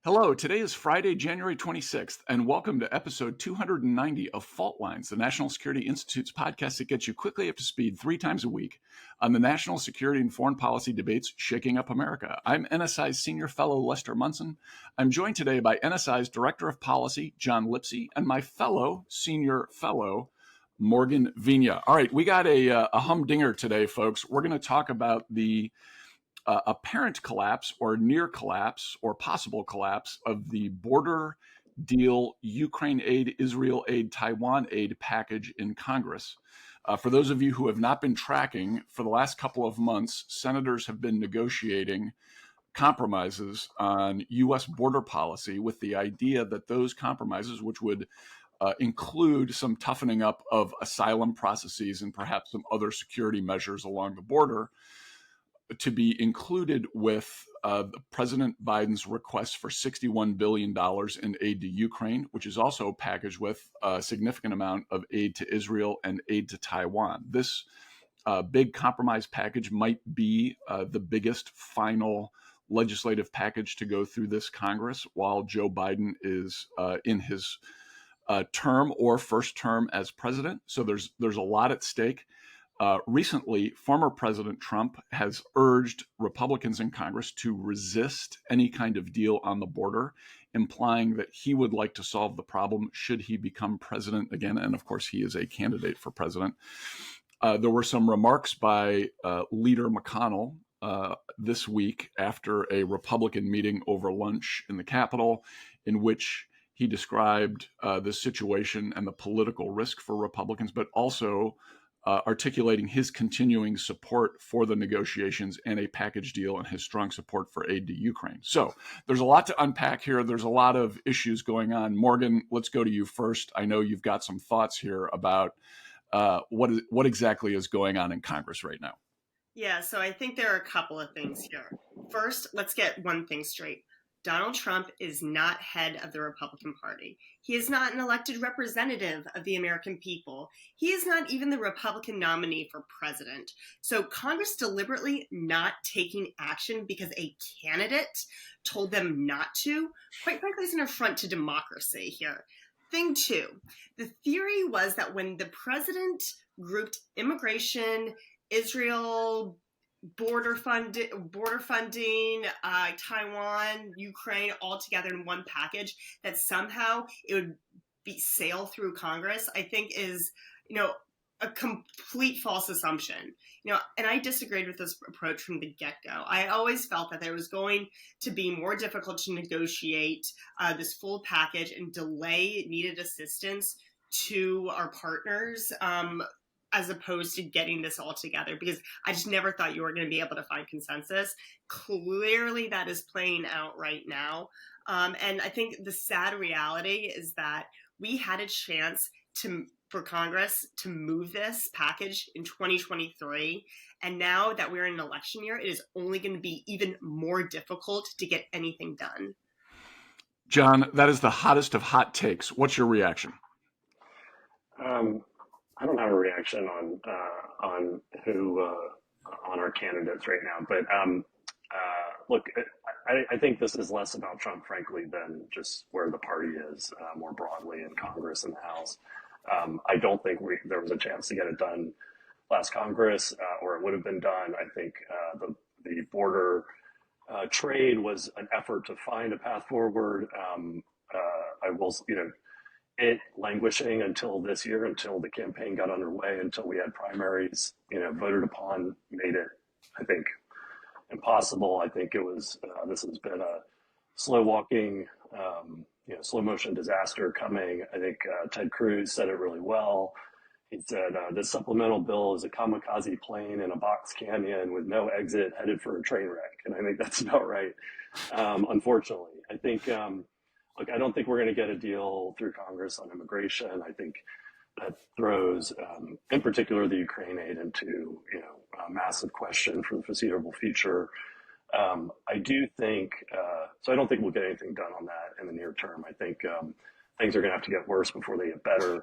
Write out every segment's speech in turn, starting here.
Hello, today is Friday, January 26th, and welcome to episode 290 of Fault Lines, the National Security Institute's podcast that gets you quickly up to speed 3 times a week on the national security and foreign policy debates shaking up America. I'm NSI's senior fellow, Lester Munson. I'm joined today by NSI's Director of Policy, John Lipsey, and my fellow senior fellow, Morgan Vigna. All right, we got a humdinger today, folks. We're going to talk about the apparent collapse or near collapse or possible collapse of the border deal, Ukraine aid, Israel aid, Taiwan aid package in Congress. For those of you who have not been tracking, for the last couple of months, senators have been negotiating compromises on U.S. border policy with the idea that those compromises, which would include some toughening up of asylum processes and perhaps some other security measures along the border, to be included with President Biden's request for $61 billion in aid to Ukraine, which is also packaged with a significant amount of aid to Israel and aid to Taiwan. This big compromise package might be the biggest final legislative package to go through this Congress while Joe Biden is in his term or first term as president. So there's a lot at stake. Recently, former President Trump has urged Republicans in Congress to resist any kind of deal on the border, implying that he would like to solve the problem should he become president again. And of course, he is a candidate for president. There were some remarks by Leader McConnell this week after a Republican meeting over lunch in the Capitol, in which he described the situation and the political risk for Republicans, but also articulating his continuing support for the negotiations and a package deal and his strong support for aid to Ukraine. So there's a lot to unpack here. There's a lot of issues going on. Morgan, let's go to you first. I know you've got some thoughts here about what exactly is going on in Congress right now. Yeah, so I think there are a couple of things here. First, let's get one thing straight. Donald Trump is not head of the Republican Party. He is not an elected representative of the American people. He is not even the Republican nominee for president. So Congress deliberately not taking action because a candidate told them not to, quite frankly, is an affront to democracy here. Thing two, the theory was that when the president grouped immigration, Israel, border funding, Taiwan, Ukraine, all together in one package, that somehow it would be sail through Congress, I think is, a complete false assumption. And I disagreed with this approach from the get-go. I always felt that there was going to be more difficult to negotiate this full package and delay needed assistance to our partners, as opposed to getting this all together, because I just never thought you were going to be able to find consensus. Clearly that is playing out right now. And I think the sad reality is that we had a chance for Congress to move this package in 2023. And now that we're in an election year, it is only going to be even more difficult to get anything done. John, that is the hottest of hot takes. What's your reaction? I don't have a reaction on who on our candidates right now, but look, I think this is less about Trump, frankly, than just where the party is more broadly in Congress and the House. I don't think there was a chance to get it done last Congress, or it would have been done. I think the border trade was an effort to find a path forward. I will, it languishing until this year, until the campaign got underway, until we had primaries, voted upon, made it, I think, impossible. I think it was, this has been a slow walking, slow motion disaster coming. I think Ted Cruz said it really well. He said, this supplemental bill is a kamikaze plane in a box canyon with no exit headed for a train wreck. And I think that's about right. Unfortunately, I think, look, I don't think we're going to get a deal through Congress on immigration. I think that throws, in particular, the Ukraine aid into, a massive question for the foreseeable future. I do think, so I don't think we'll get anything done on that in the near term. I think things are going to have to get worse before they get better.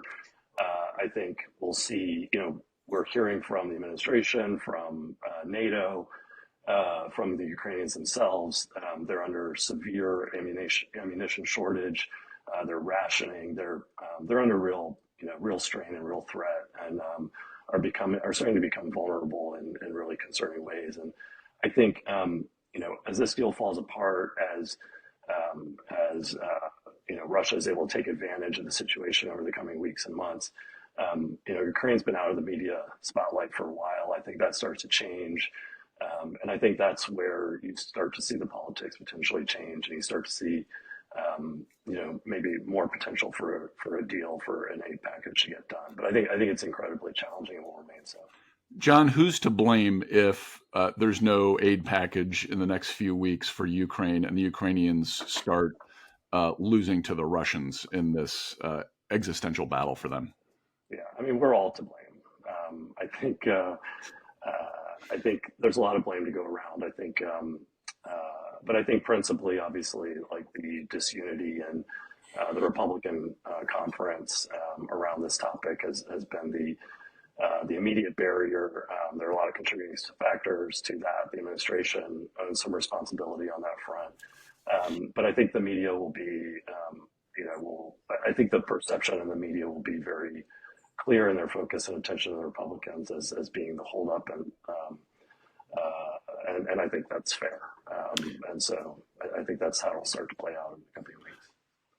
I think we'll see, we're hearing from the administration, from NATO, from the Ukrainians themselves. They're under severe ammunition shortage. They're rationing. They're under real strain and real threat, and are starting to become vulnerable in really concerning ways. And I think as this deal falls apart, as Russia is able to take advantage of the situation over the coming weeks and months. Ukraine's been out of the media spotlight for a while. I think that starts to change. And I think that's where you start to see the politics potentially change, and you start to see, maybe more potential for a deal, for an aid package to get done. But I think it's incredibly challenging and will remain so. John, who's to blame if there's no aid package in the next few weeks for Ukraine and the Ukrainians start losing to the Russians in this existential battle for them? Yeah, I mean, we're all to blame. I think there's a lot of blame to go around. But I think principally, obviously, like the disunity and the Republican conference around this topic has been the immediate barrier. There are a lot of contributing factors to that. The administration owns some responsibility on that front. But I think the media will be, I think the perception in the media will be very clear in their focus and attention to the Republicans as being the holdup, and I think that's fair. And so I think that's how it'll start to play out in the coming weeks.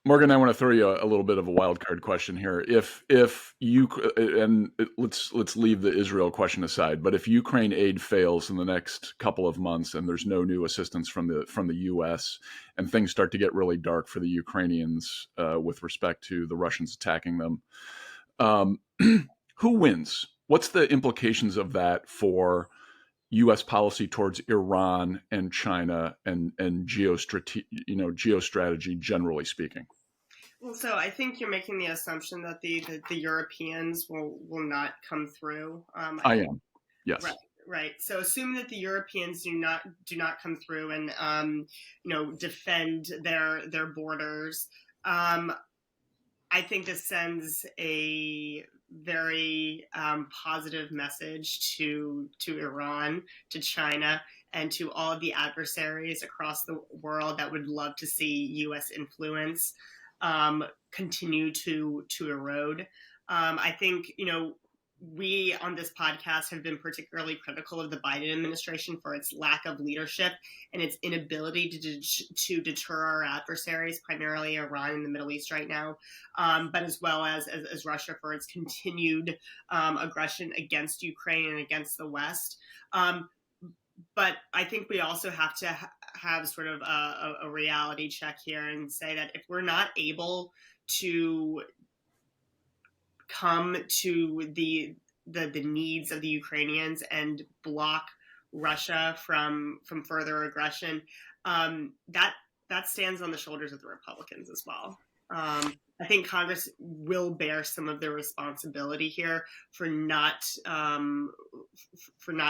Morgan, I want to throw you a little bit of a wild card question here. If you, and let's leave the Israel question aside, but if Ukraine aid fails in the next couple of months and there's no new assistance from the U.S. and things start to get really dark for the Ukrainians with respect to the Russians attacking them, who wins? What's the implications of that for U.S. policy towards Iran and China and geostrategy, generally speaking? Well, so I think you're making the assumption that the Europeans will not come through. I am, yes. Right. So assuming that the Europeans do not come through and defend their borders, I think this sends a very positive message to Iran, to China, and to all of the adversaries across the world that would love to see U.S. influence continue to erode. I think, we on this podcast have been particularly critical of the Biden administration for its lack of leadership and its inability to deter our adversaries, primarily Iran in the Middle East right now, but as well as Russia for its continued aggression against Ukraine and against the West. But I think we also have to have sort of a reality check here and say that if we're not able to come to the needs of the Ukrainians and block Russia from further aggression, that stands on the shoulders of the Republicans as well. I think Congress will bear some of the responsibility here for not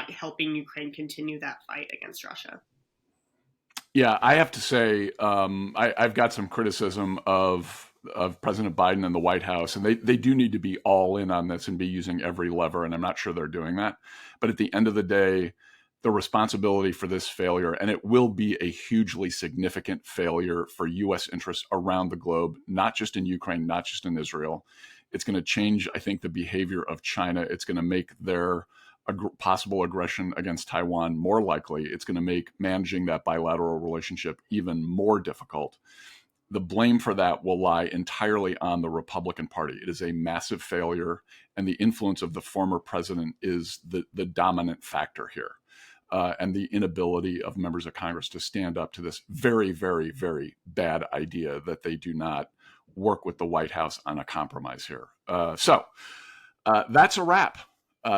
helping Ukraine continue that fight against Russia. Yeah, I have to say, I've got some criticism of President Biden and the White House, and they do need to be all in on this and be using every lever, and I'm not sure they're doing that. But at the end of the day, the responsibility for this failure, and it will be a hugely significant failure for U.S. interests around the globe, not just in Ukraine, not just in Israel. It's going to change, I think, the behavior of China. It's going to make their possible aggression against Taiwan more likely. It's going to make managing that bilateral relationship even more difficult. The blame for that will lie entirely on the Republican Party. It is a massive failure, and the influence of the former president is the dominant factor here. And the inability of members of Congress to stand up to this very, very, very bad idea that they do not work with the White House on a compromise here. So that's a wrap.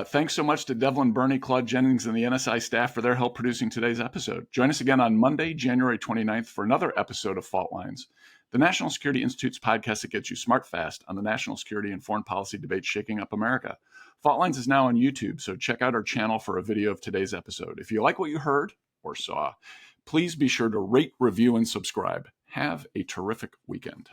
Thanks so much to Devlin Burney, Claude Jennings, and the NSI staff for their help producing today's episode. Join us again on Monday, January 29th for another episode of Fault Lines, the National Security Institute's podcast that gets you smart fast on the national security and foreign policy debate shaking up America. Fault Lines is now on YouTube, so check out our channel for a video of today's episode. If you like what you heard or saw, please be sure to rate, review, and subscribe. Have a terrific weekend.